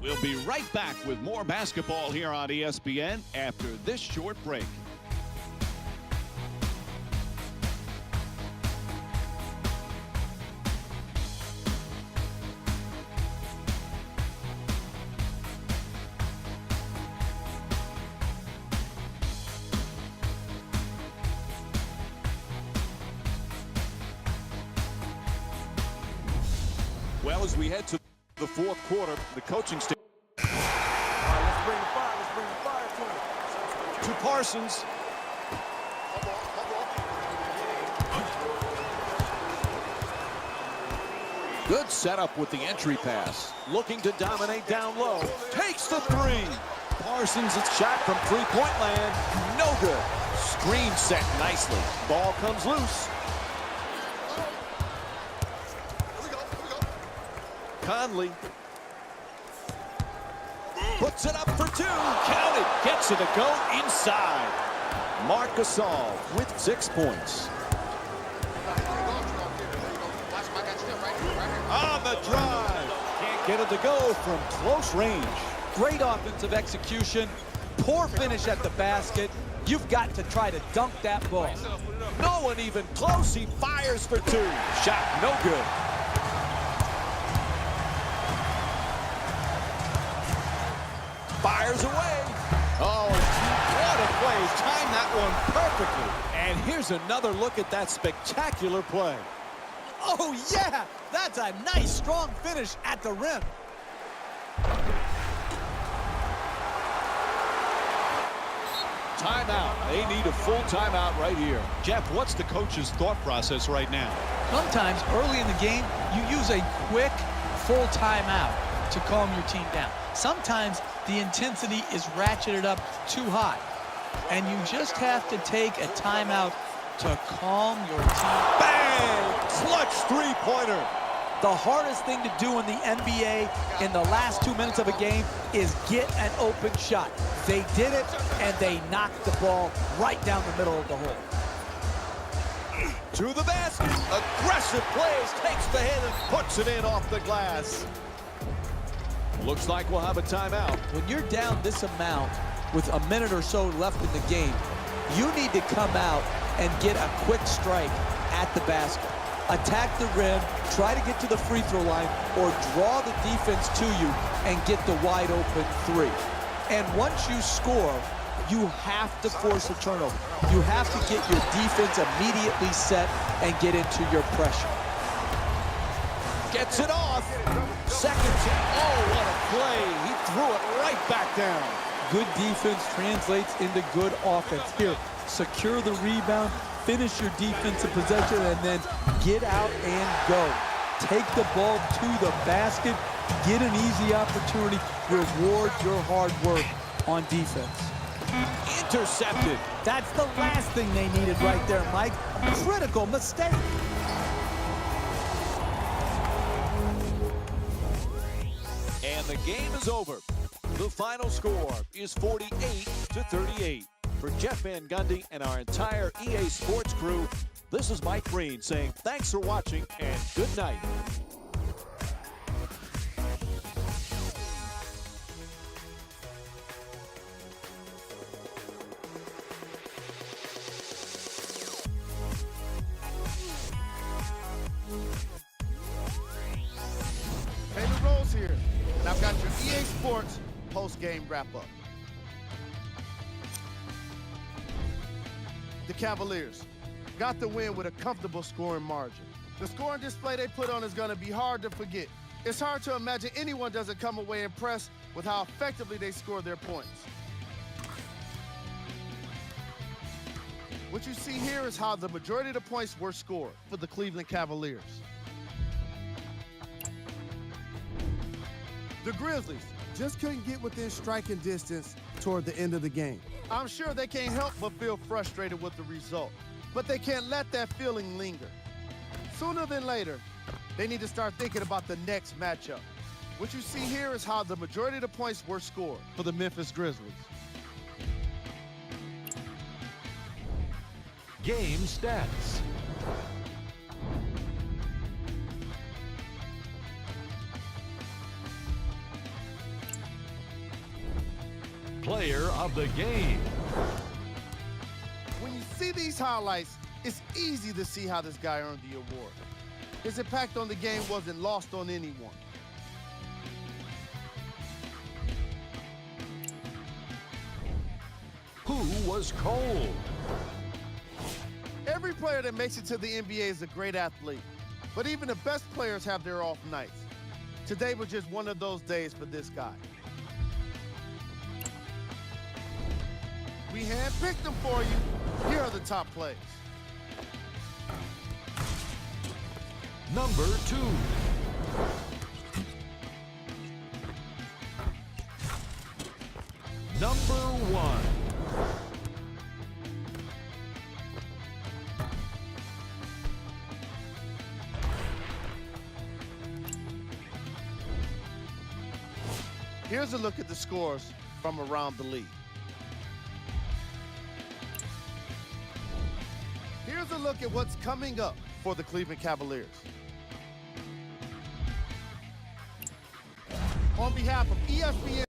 We'll be right back with more basketball here on ESPN after this short break. Well, as we head to the fourth quarter, the coaching staff. Let's bring the fire to him. To Parsons. Good setup with the entry pass. Looking to dominate down low. Takes the three. Parsons' shot from three-point land. No good. Screen set nicely. Ball comes loose. Conley puts it up for two. Counted. Gets it to go inside. Marc Gasol with 6 points. On the drive. Can't get it to go from close range. Great offensive execution. Poor finish at the basket. You've got to try to dunk that ball. No one even close. He fires for two. Shot no good. Fires away. Oh, what a play. Timed that one perfectly. And here's another look at that spectacular play. Oh, yeah. That's a nice, strong finish at the rim. Timeout. They need a full timeout right here. Jeff, what's the coach's thought process right now? Sometimes early in the game, you use a quick, full timeout to calm your team down. Sometimes the intensity is ratcheted up too high, and you just have to take a timeout to calm your team. Bang! Clutch three-pointer. The hardest thing to do in the NBA in the last 2 minutes of a game is get an open shot. They did it, and they knocked the ball right down the middle of the hole. To the basket. Aggressive plays. Takes the hit and puts it in off the glass. Looks like we'll have a timeout. When you're down this amount with a minute or so left in the game, you need to come out and get a quick strike at the basket. Attack the rim, try to get to the free throw line, or draw the defense to you and get the wide open three. And once you score, you have to force a turnover. You have to get your defense immediately set and get into your pressure. Gets it off. Second. Oh, what a play. He threw it right back down. Good defense translates into good offense. Here, secure the rebound, finish your defensive possession, and then get out and go. Take the ball to the basket, get an easy opportunity, reward your hard work on defense. Intercepted. That's the last thing they needed right there, Mike. Critical mistake. And the game is over. The final score is 48-38. For Jeff Van Gundy and our entire EA Sports crew, this is Mike Breen saying thanks for watching and good night. David Rose here, and I've got your EA Sports post-game wrap-up. The Cavaliers got the win with a comfortable scoring margin. The scoring display they put on is going to be hard to forget. It's hard to imagine anyone doesn't come away impressed with how effectively they score their points. What you see here is how the majority of the points were scored for the Cleveland Cavaliers. The Grizzlies just couldn't get within striking distance toward the end of the game. I'm sure they can't help but feel frustrated with the result, but they can't let that feeling linger. Sooner than later, they need to start thinking about the next matchup. What you see here is how the majority of the points were scored for the Memphis Grizzlies. Game stats. Player of the game. When you see these highlights, it's easy to see how this guy earned the award. His impact on the game wasn't lost on anyone. Who was cold? Every player that makes it to the NBA is a great athlete, but even the best players have their off nights. Today was just one of those days for this guy. We handpicked them for you. Here are the top plays. Number 2. Number 1. Here's a look at the scores from around the league. Here's a look at what's coming up for the Cleveland Cavaliers. On behalf of ESPN